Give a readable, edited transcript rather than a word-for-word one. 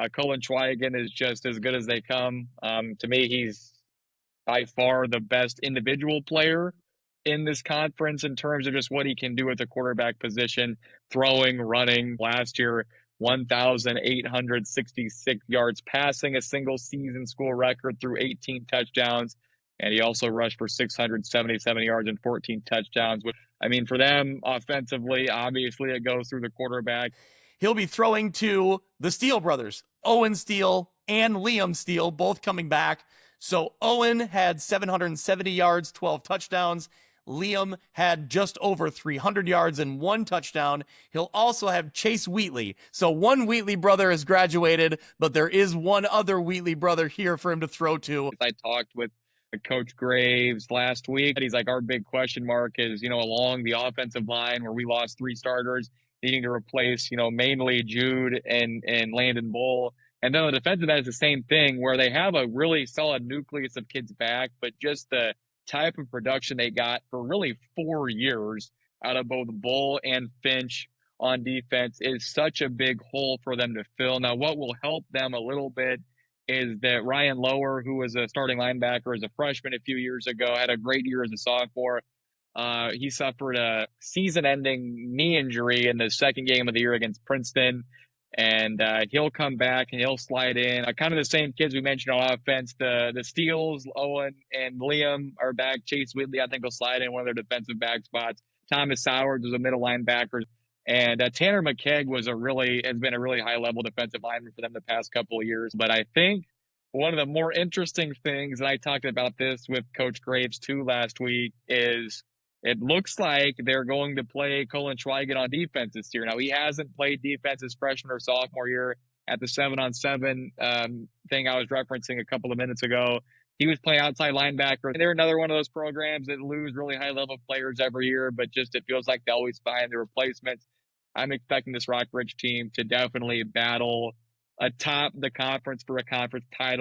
Colin Schweigen is just as good as they come. To me, he's by far the best individual player in this conference in terms of just what he can do at the quarterback position, throwing, running. Last year, 1,866 yards passing, a single season school record through 18 touchdowns. And he also rushed for 677 yards and 14 touchdowns. I mean, for them offensively, obviously it goes through the quarterback. He'll be throwing to the Steele brothers, Owen Steele and Liam Steele, both coming back. So Owen had 770 yards, 12 touchdowns. Liam had just over 300 yards and 1 touchdown. He'll also have Chase Wheatley. So one Wheatley brother has graduated, but there is one other Wheatley brother here for him to throw to. I talked with Coach Graves last week. He's like, our big question mark is, along the offensive line where we lost 3 starters, needing to replace, mainly Jude and Landon Bull. And then the defensive end is the same thing, where they have a really solid nucleus of kids back, but just the type of production they got for really 4 years out of both Bull and Finch on defense is such a big hole for them to fill. Now, what will help them a little bit is that Ryan Lower, who was a starting linebacker as a freshman a few years ago, had a great year as a sophomore. He suffered a season-ending knee injury in the second game of the year against Princeton, and he'll come back and he'll slide in. Kind of the same kids we mentioned on offense. The Steeles, Owen and Liam are back. Chase Whitley, I think, will slide in one of their defensive back spots. Thomas Sowers was a middle linebacker. And Tanner McKegg has been a really high-level defensive lineman for them the past couple of years. But I think one of the more interesting things, and I talked about this with Coach Graves too last week, is it looks like they're going to play Colin Schweigen on defense this year. Now, he hasn't played defense his freshman or sophomore year at the 7-on-7 thing I was referencing a couple of minutes ago. He was playing outside linebacker. They're another one of those programs that lose really high-level players every year, but just it feels like they always find the replacements. I'm expecting this Rockridge team to definitely battle atop the conference for a conference title.